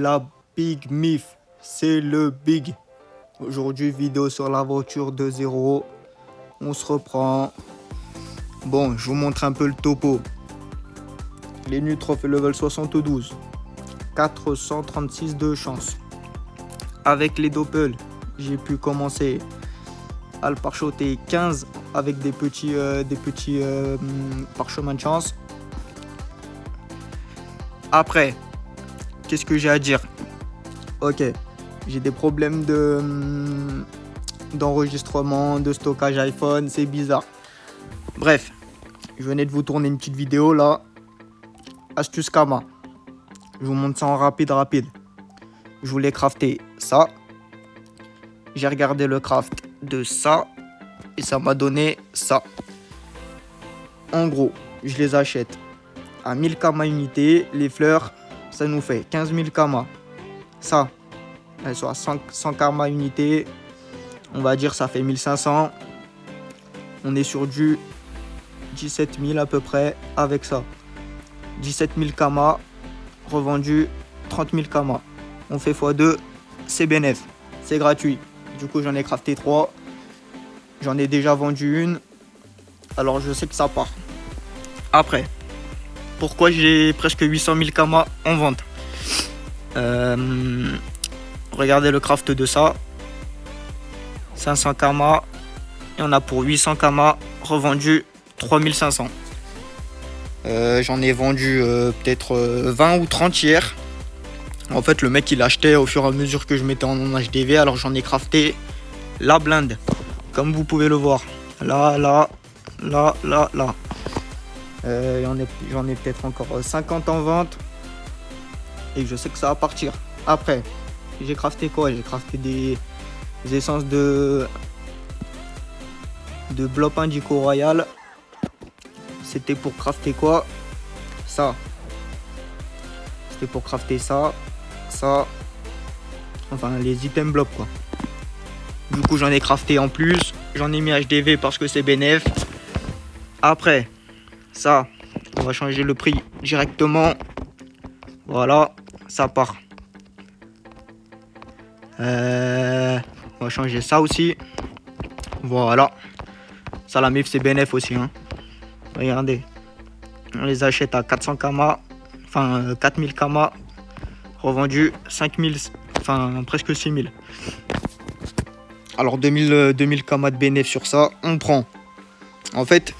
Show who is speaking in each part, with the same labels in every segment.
Speaker 1: La Big Mif, c'est le Big. Aujourd'hui, vidéo sur la voiture 2.0. On se reprend. Bon, je vous montre un peu le topo. Les Nutro fait level 72. 436 de chance. Avec les Doppel, j'ai pu commencer à le parchoter 15 avec des petits parchemins de chance. Après, qu'est-ce que j'ai à dire? Ok, j'ai des problèmes d'enregistrement, de stockage iPhone, c'est bizarre. Bref, je venais de vous tourner une petite vidéo là. Astuce Kama. Je vous montre ça en rapide. Je voulais crafter ça. J'ai regardé le craft de ça. Et ça m'a donné ça. En gros, je les achète à 1000 Kama unité. Les fleurs, ça nous fait 15 000 Kama. Ça, elles sont à 100 Kama unité. On va dire ça fait 1500. On est sur du 17 000 à peu près avec ça. 17 000 Kama. Revendu 30 000 Kama. On fait x2. C'est bénéf. C'est gratuit. Du coup, j'en ai crafté 3. J'en ai déjà vendu une. Alors, je sais que ça part. Après, pourquoi j'ai presque 800 000 Kama en vente? Regardez le craft de ça. 500 Kama. Il y en a pour 800 Kama. Revendu 3500. J'en ai vendu peut-être 20 ou 30 hier. En fait, le mec il achetait au fur et à mesure que je mettais en HDV. Alors j'en ai crafté la blinde. Comme vous pouvez le voir. Là. J'en ai peut-être encore 50 en vente. Et je sais que ça va partir. Après, j'ai crafté quoi? J'ai crafté des essences de Blop Indico Royal. C'était pour crafter quoi? Ça. C'était pour crafter ça. Enfin, les items blocs quoi. Du coup, j'en ai crafté en plus. J'en ai mis HDV parce que c'est bénéf. Après, ça, on va changer le prix directement. Voilà, ça part. On va changer ça aussi. Voilà. Ça, la MIF, c'est bénéf aussi. Hein. Regardez. On les achète à 400 Kama. Enfin, 4000 Kama. Revendu 5000. Enfin, presque 6000. Alors, 2000 Kama de bénéf sur ça. On prend. En fait,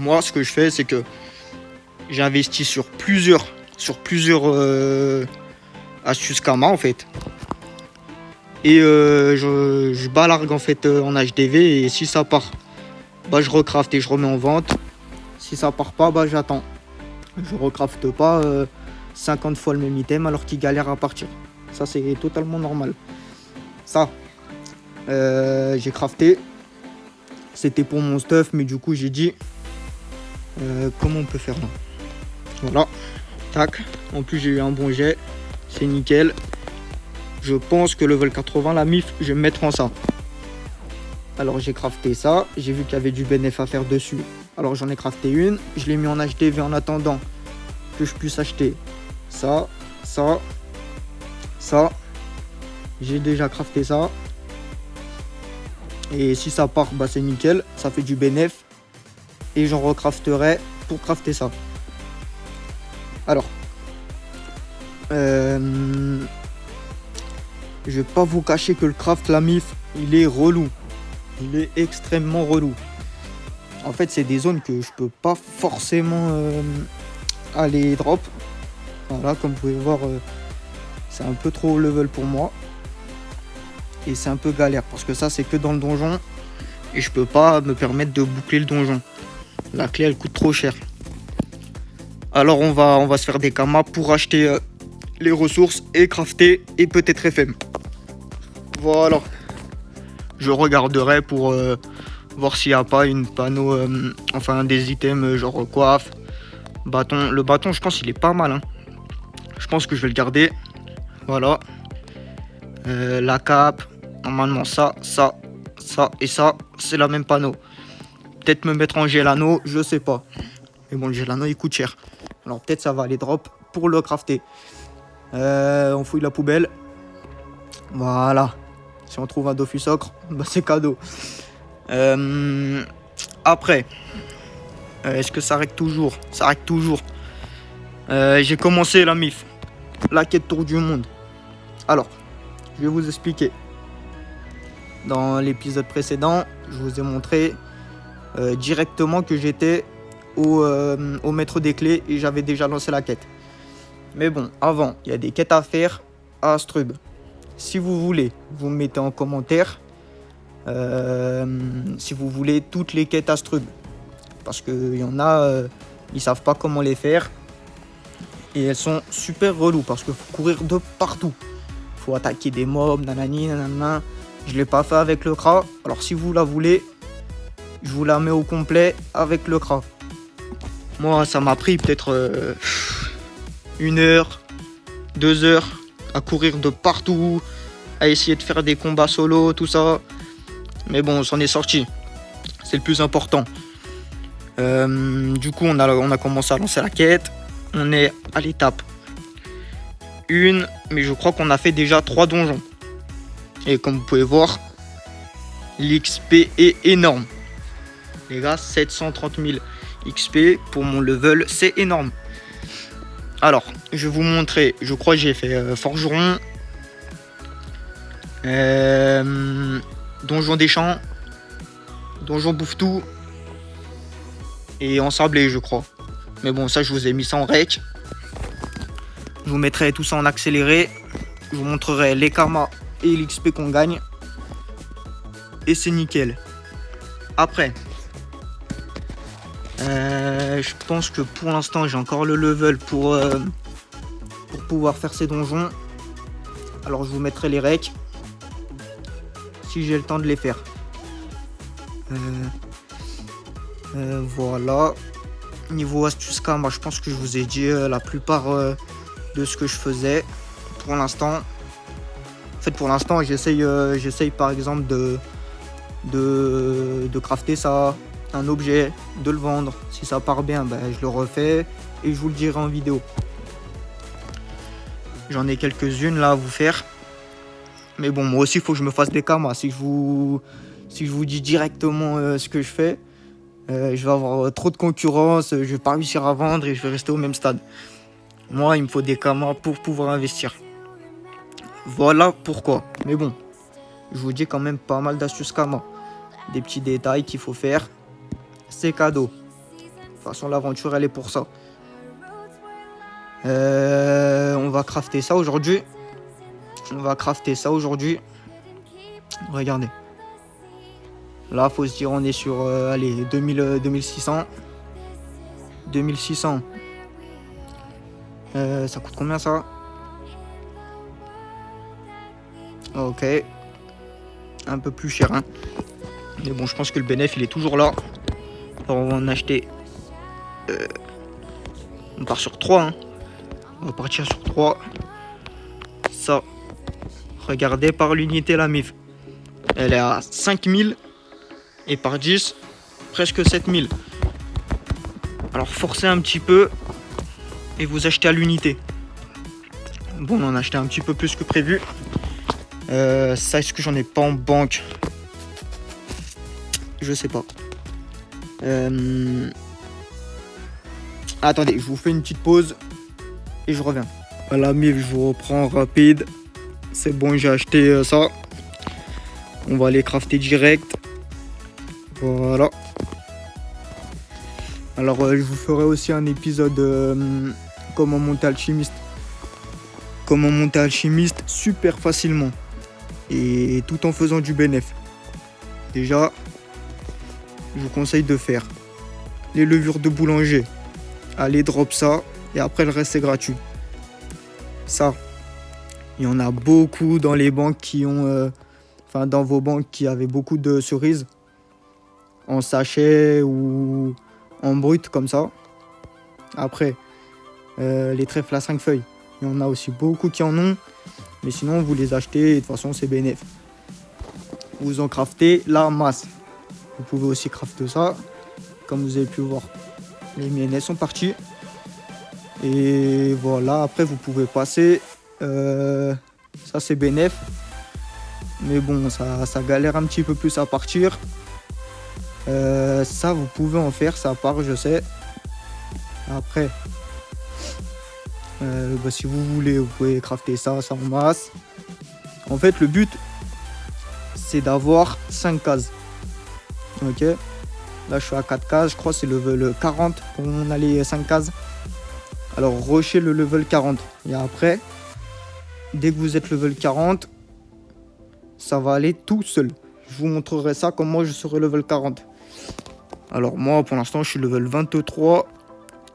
Speaker 1: moi, ce que je fais, c'est que j'investis sur plusieurs astuces Kama, en fait. Et je balargue, en fait, en HDV. Et si ça part, bah, je recraft et je remets en vente. Si ça part pas, bah, j'attends. Je recrafte pas 50 fois le même item alors qu'il galère à partir. Ça, c'est totalement normal. Ça, j'ai crafté. C'était pour mon stuff, mais du coup, j'ai dit comment on peut faire là. Voilà, tac. En plus, j'ai eu un bon jet. C'est nickel. Je pense que level 80, la MIF, je vais me mettre en ça. Alors, j'ai crafté ça. J'ai vu qu'il y avait du bénéf à faire dessus. Alors, j'en ai crafté une. Je l'ai mis en HDV en attendant que je puisse acheter ça. J'ai déjà crafté ça. Et si ça part, bah c'est nickel. Ça fait du bénéf. Et j'en recrafterai pour crafter ça. Alors. Je vais pas vous cacher que le craft, la MIF, il est relou. Il est extrêmement relou. En fait, c'est des zones que je peux pas forcément aller drop. Voilà, comme vous pouvez voir, c'est un peu trop haut level pour moi. Et c'est un peu galère parce que ça, c'est que dans le donjon. Et je peux pas me permettre de boucler le donjon. La clé, elle coûte trop cher. Alors, on va se faire des kamas pour acheter les ressources et crafter et peut-être FM. Voilà. Je regarderai pour voir s'il n'y a pas une panneau, enfin des items genre coiffe, bâton. Le bâton, je pense qu'il est pas mal. Hein. Je pense que je vais le garder. Voilà. La cape. Normalement, ça et ça, c'est la même panneau. Peut-être me mettre en Gelano, je sais pas. Mais bon, le Gelano, il coûte cher. Alors peut-être ça va aller drop pour le crafter. On fouille la poubelle. Voilà. Si on trouve un Dofus ocre, bah c'est cadeau. Après, est-ce que ça règle toujours? Ça règle toujours. J'ai commencé la MIF, la quête tour du monde. Alors, je vais vous expliquer. Dans l'épisode précédent, je vous ai montré directement que j'étais au maître des clés et j'avais déjà lancé la quête. Mais bon, avant, il y a des quêtes à faire à Astrub. Si vous voulez, vous me mettez en commentaire si vous voulez toutes les quêtes Astrub. Parce qu'il y en a, ils savent pas comment les faire. Et elles sont super reloues parce qu'il faut courir de partout. Il faut attaquer des mobs, nanani, nanana. Je l'ai pas fait avec le CRA. Alors si vous la voulez, je vous la mets au complet avec le CRA. Moi, ça m'a pris peut-être 1 heure, 2 heures à courir de partout, à essayer de faire des combats solo, tout ça. Mais bon, on s'en est sorti. C'est le plus important. Du coup, on a commencé à lancer la quête. On est à l'étape 1, mais je crois qu'on a fait déjà 3 donjons. Et comme vous pouvez voir, l'XP est énorme. Les gars, 730 000 XP pour mon level, c'est énorme. Alors, je vais vous montrer. Je crois que j'ai fait Forgeron, Donjon des Champs, Donjon Bouffe-Tout et Ensablé, je crois. Mais bon, ça, je vous ai mis ça en rec. Je vous mettrai tout ça en accéléré. Je vous montrerai les karmas et l'XP qu'on gagne. Et c'est nickel. Après, je pense que pour l'instant, j'ai encore le level pour pouvoir faire ces donjons. Alors, je vous mettrai les recs si j'ai le temps de les faire. Voilà. Niveau astuce karma, je pense que je vous ai dit la plupart de ce que je faisais pour l'instant. En fait, pour l'instant, j'essaye par exemple de crafter ça, un objet, de le vendre. Si ça part bien, ben, je le refais et je vous le dirai en vidéo. J'en ai quelques-unes là à vous faire. Mais bon, moi aussi, il faut que je me fasse des karmas. Si je vous dis directement ce que je fais, je vais avoir trop de concurrence, je vais pas réussir à vendre et je vais rester au même stade. Moi, il me faut des karmas pour pouvoir investir. Voilà pourquoi. Mais bon, je vous dis quand même pas mal d'astuces karma. Des petits détails qu'il faut faire. C'est cadeau. De toute façon, l'aventure, elle est pour ça. On va crafter ça aujourd'hui. Regardez. Là, faut se dire, on est sur 2600. 2600. Ça coûte combien ça? Ok. Un peu plus cher, hein. Mais bon, je pense que le bénéfice, il est toujours là. Alors, on va en acheter. On part sur 3. Hein. On va partir sur 3. Ça. Regardez par l'unité la MIF. Elle est à 5000. Et par 10, presque 7000. Alors forcez un petit peu et vous achetez à l'unité. Bon, on en a acheté un petit peu plus que prévu. Ça, est-ce que j'en ai pas en banque? Je sais pas. Attendez, je vous fais une petite pause et je reviens. Voilà, MIF, je vous reprends rapide. C'est bon, j'ai acheté ça. On va aller crafter direct. Voilà. Alors, je vous ferai aussi un épisode comment monter alchimiste. Comment monter alchimiste super facilement. Et tout en faisant du bénéf. Déjà, je vous conseille de faire les levures de boulanger. Allez, drop ça. Et après, le reste, c'est gratuit. Ça, il y en a beaucoup dans les banques qui ont... dans vos banques qui avaient beaucoup de cerises. En sachet ou en brut comme ça. Après, les trèfles à 5 feuilles. Il y en a aussi beaucoup qui en ont. Mais sinon, vous les achetez et de toute façon, c'est bénéf. Vous en craftez la masse. Vous pouvez aussi crafter ça. Comme vous avez pu voir, les miennes elles sont parties. Et voilà, après, vous pouvez passer Ça c'est bénéf. Mais bon, ça galère un petit peu plus à partir. Ça, vous pouvez en faire, ça part, je sais. Après, si vous voulez, vous pouvez crafter ça en masse. En fait, le but, c'est d'avoir 5 cases. Ok. Là, je suis à 4 cases. Je crois que c'est level 40 pour on a les 5 cases. Alors, rusher le level 40. Et après, dès que vous êtes level 40, ça va aller tout seul. Je vous montrerai ça, comment je serai level 40. Alors, moi, pour l'instant, je suis level 23.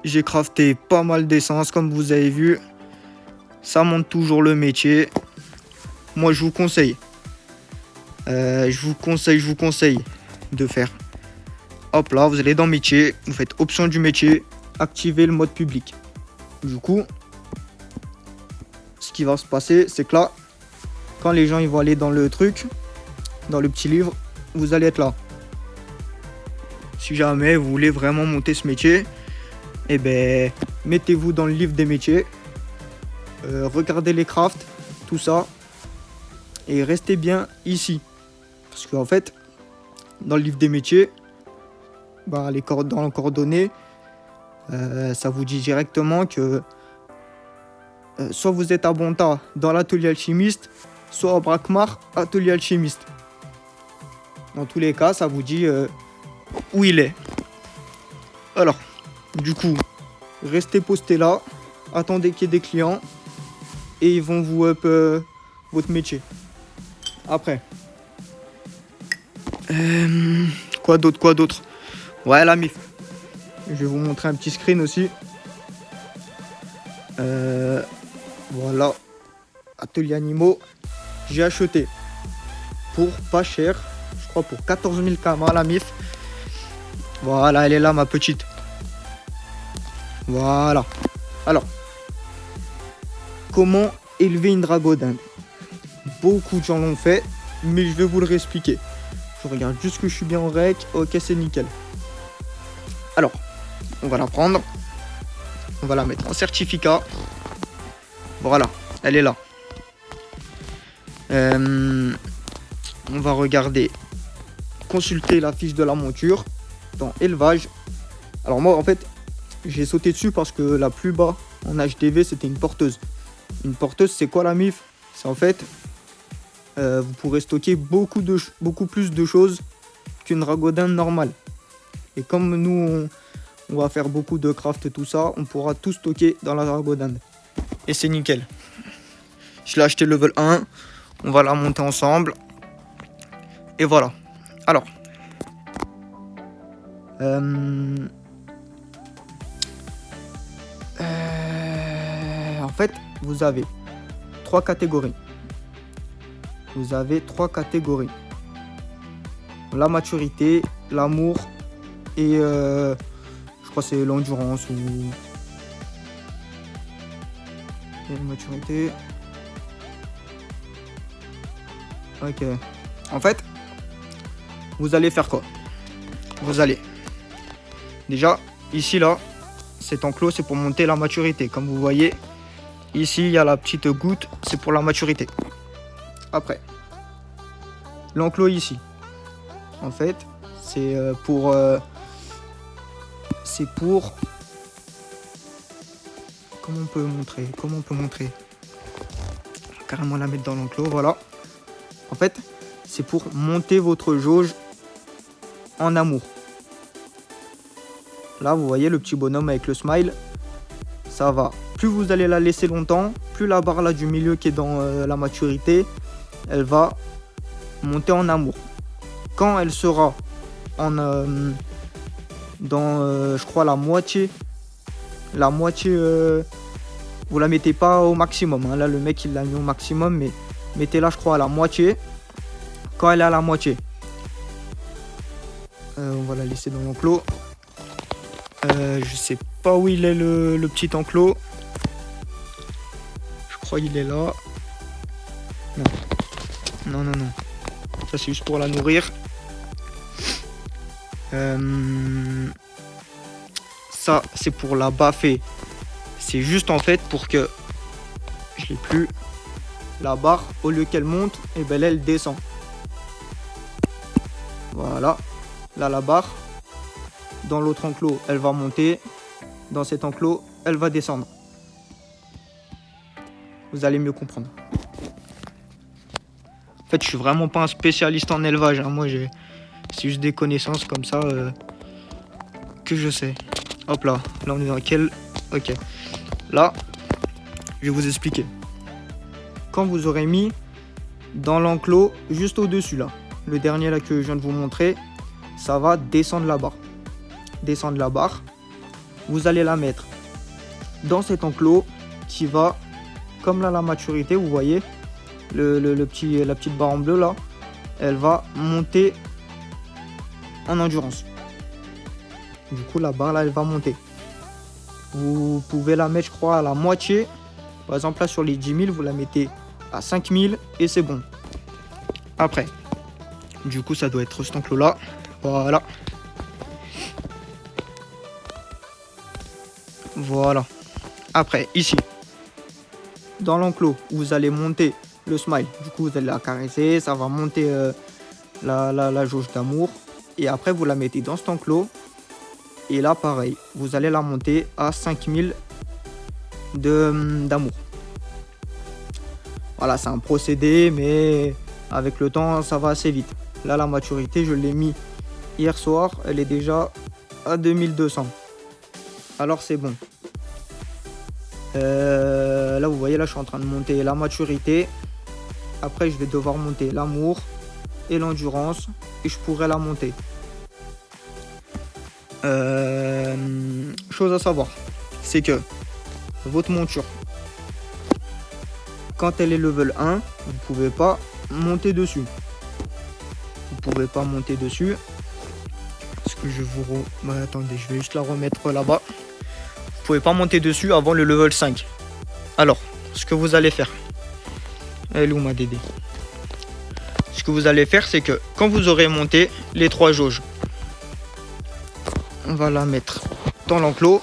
Speaker 1: J'ai crafté pas mal d'essence, comme vous avez vu. Ça monte toujours le métier. Moi, je vous conseille. Je vous conseille de faire. Hop là, vous allez dans métier. Vous faites option du métier. Activez le mode public. Du coup, ce qui va se passer, c'est que là, quand les gens ils vont aller dans le truc, dans le petit livre, vous allez être là. Si jamais vous voulez vraiment monter ce métier, eh ben, mettez-vous dans le livre des métiers. Regardez les crafts, tout ça. Et restez bien ici. Parce qu'en fait, dans le livre des métiers, dans les coordonnées, ça vous dit directement que soit vous êtes à Bonta dans l'atelier alchimiste, soit à Brakmar, atelier alchimiste. Dans tous les cas, ça vous dit où il est. Alors, du coup, restez posté là, attendez qu'il y ait des clients et ils vont vous up votre métier. Après, quoi d'autre? Ouais, la MIF. Je vais vous montrer un petit screen aussi. Voilà, atelier animaux. J'ai acheté pour pas cher, je crois pour 14 000 kama la MIF. Voilà, elle est là ma petite. Voilà. Alors, comment élever une dragodinde? Beaucoup de gens l'ont fait, mais je vais vous le réexpliquer. Je regarde juste que je suis bien en rec. Ok, c'est nickel. Alors, on va la prendre. On va la mettre en certificat. Voilà, elle est là. On va regarder, consulter la fiche de la monture dans élevage. Alors moi, en fait, j'ai sauté dessus parce que la plus bas en HDV, c'était une porteuse. Une porteuse, c'est quoi la MIF? C'est en fait, vous pourrez stocker beaucoup plus de choses qu'une dragodinde normale. Et comme nous, on va faire beaucoup de craft et tout ça, on pourra tout stocker dans la dragodinde. Et c'est nickel. Je l'ai acheté level 1. On va la monter ensemble. Et voilà. Alors. En fait, vous avez 3 catégories. Vous avez 3 catégories. La maturité, l'amour et je crois que c'est l'endurance ou... Et la maturité. Ok. En fait, vous allez faire quoi? Vous allez... Déjà, ici, là, cet enclos, c'est pour monter la maturité. Comme vous voyez, ici, il y a la petite goutte, c'est pour la maturité. Après, l'enclos ici, en fait, c'est pour... Comment on peut montrer? Carrément la mettre dans l'enclos, voilà. En fait, c'est pour monter votre jauge en amour. Là, vous voyez le petit bonhomme avec le smile. Ça va. Plus vous allez la laisser longtemps, plus la barre là du milieu qui est dans la maturité, elle va monter en amour. Quand elle sera en je crois la moitié, vous la mettez pas au maximum, hein. Là le mec il l'a mis au maximum, mais mettez-la je crois à la moitié. Quand elle est à la moitié, on va la laisser dans l'enclos. Je sais pas où il est le petit enclos. Je crois qu'il est là. Non. Ça c'est juste pour la nourrir. Ça c'est pour la baffer. C'est juste en fait pour que Je l'ai plus. La barre, au lieu qu'elle monte, et ben là, elle descend. Voilà. Là, la barre, dans l'autre enclos, elle va monter. Dans cet enclos, elle va descendre. Vous allez mieux comprendre. En fait, je suis vraiment pas un spécialiste en élevage. Hein. Moi, c'est juste des connaissances comme ça que je sais. Hop là. Là, on est dans quel... Ok. Là, je vais vous expliquer. Quand vous aurez mis dans l'enclos, juste au-dessus là, le dernier là que je viens de vous montrer, ça va descendre la barre. Descendre la barre. Vous allez la mettre dans cet enclos qui va, comme là la maturité, vous voyez, la petite barre en bleu là, elle va monter en endurance. Du coup, la barre là, elle va monter. Vous pouvez la mettre, je crois, à la moitié. Par exemple, là, sur les 10 000, vous la mettez à 5 000 et c'est bon. Après, du coup, ça doit être cet enclos-là. Voilà. Voilà. Après, ici, dans l'enclos, vous allez monter le smile. Du coup, vous allez la caresser. Ça va monter la jauge d'amour. Et après, vous la mettez dans cet enclos. Et là, pareil, vous allez la monter à 5000 d'amour. Voilà, c'est un procédé, mais avec le temps, ça va assez vite. Là, la maturité, je l'ai mis hier soir. Elle est déjà à 2200. Alors, c'est bon. Là, vous voyez, là, je suis en train de monter la maturité. Après, je vais devoir monter l'amour et l'endurance. Et je pourrais la monter. Chose à savoir, c'est que votre monture, quand elle est level 1, vous pouvez pas monter dessus. Vous pouvez pas monter dessus. Parce que je vous... attendez, je vais juste la remettre là-bas. Vous pouvez pas monter dessus avant le level 5. Alors, ce que vous allez faire... Elle est où ma Dédé? Ce que vous allez faire, c'est que quand vous aurez monté les 3 jauges, on va la mettre dans l'enclos.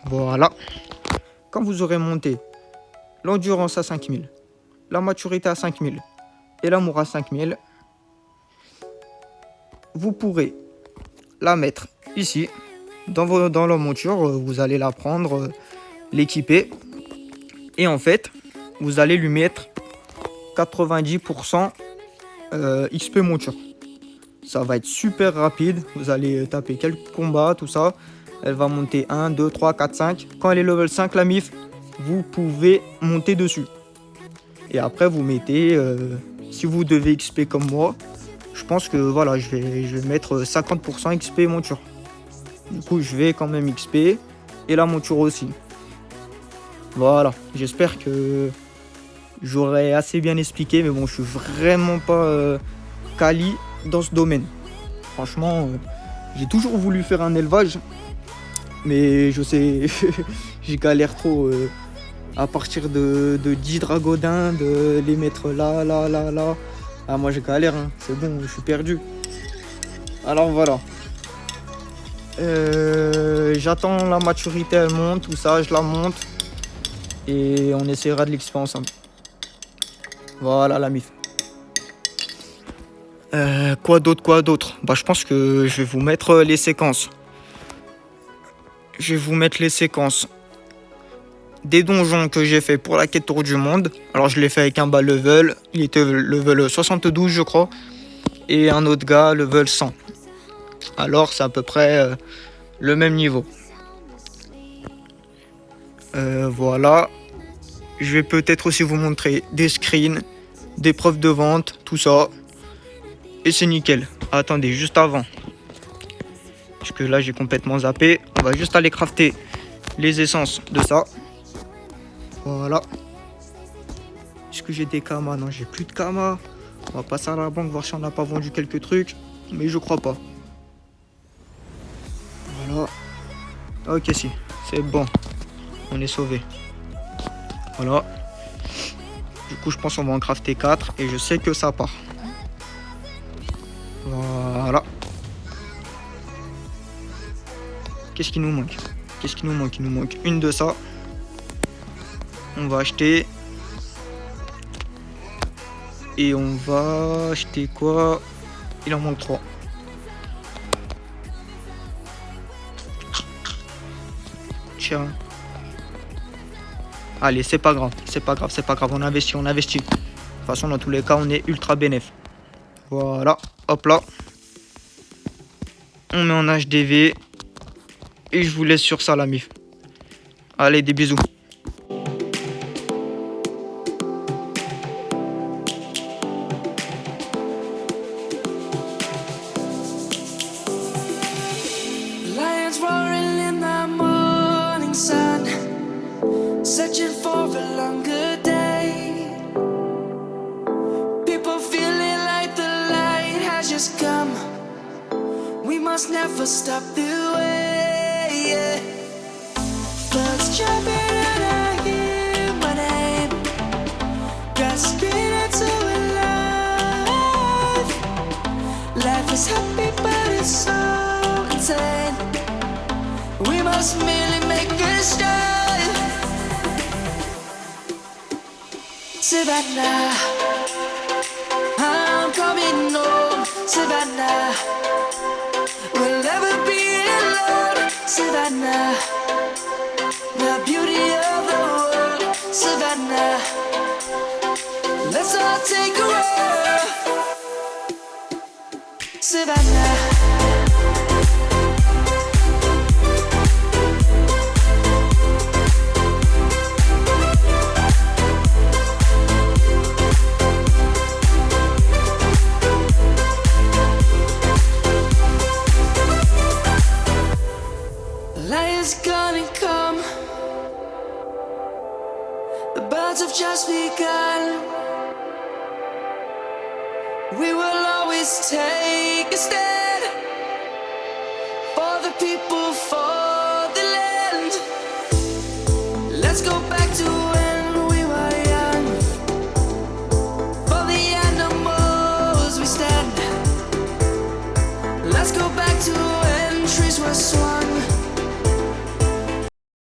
Speaker 1: Voilà. Quand vous aurez monté l'endurance à 5000, la maturité à 5000 et l'amour à 5000, vous pourrez la mettre ici, dans la monture. Vous allez la prendre, l'équiper. Et en fait, vous allez lui mettre 90% XP monture. Ça va être super rapide. Vous allez taper quelques combats, tout ça. Elle va monter 1, 2, 3, 4, 5. Quand elle est level 5, la MIF, vous pouvez monter dessus. Et après, vous mettez... si vous devez XP comme moi, je pense que voilà, je vais mettre 50% XP monture. Du coup, je vais quand même XP. Et la monture aussi. Voilà. J'espère que j'aurais assez bien expliqué. Mais bon, je suis vraiment pas quali dans ce domaine. Franchement, j'ai toujours voulu faire un élevage, mais je sais, j'ai galère trop à partir de 10 dragodins, de les mettre là. Ah, moi, j'ai galère, hein. C'est bon, je suis perdu. Alors voilà. J'attends la maturité, elle monte, tout ça, je la monte. Et on essaiera de l'expé ensemble. Voilà la MIF. Quoi d'autre? Bah, je pense que je vais vous mettre les séquences. Je vais vous mettre les séquences des donjons que j'ai fait pour la quête tour du monde. Alors, je l'ai fait avec un bas level. Il était level 72, je crois. Et un autre gars, level 100. Alors, c'est à peu près le même niveau. Voilà. Je vais peut-être aussi vous montrer des screens, des preuves de vente, tout ça. Et c'est nickel. Attendez, juste avant. Parce que là, j'ai complètement zappé. On va juste aller crafter les essences de ça. Voilà. Est-ce que j'ai des kamas? Non, j'ai plus de kamas. On va passer à la banque, voir si on n'a pas vendu quelques trucs. Mais je crois pas. Voilà. Ok, si. C'est bon. On est sauvé. Voilà. Du coup, je pense qu'on va en crafter 4. Et je sais que ça part. Voilà. Qu'est-ce qui nous manque? Il nous manque une de ça. On va acheter. Et on va acheter quoi? Il en manque 3. Tiens. Allez, c'est pas grave. C'est pas grave, c'est pas grave. On investit, on investit. De toute façon, dans tous les cas, on est ultra bénéf. Voilà. Hop là. On met en HDV. Et je vous laisse sur ça, la mif. Allez, des bisous.
Speaker 2: Lions roaring in the morning sun, searching for a longer day. People feeling like the light has just come. We must never stop the way. Yeah. Birds jumping and I hear my name, grasping into a life. Life is happy but it's so insane. We must merely make a start. Savannah, I'm coming home. Savannah, we'll never be alone. Savannah, the beauty of the world. Savannah, let's all take a road. Savannah. Lion's gonna come. The birds have just begun. We will always take a stand for the people, for the land. Let's go back to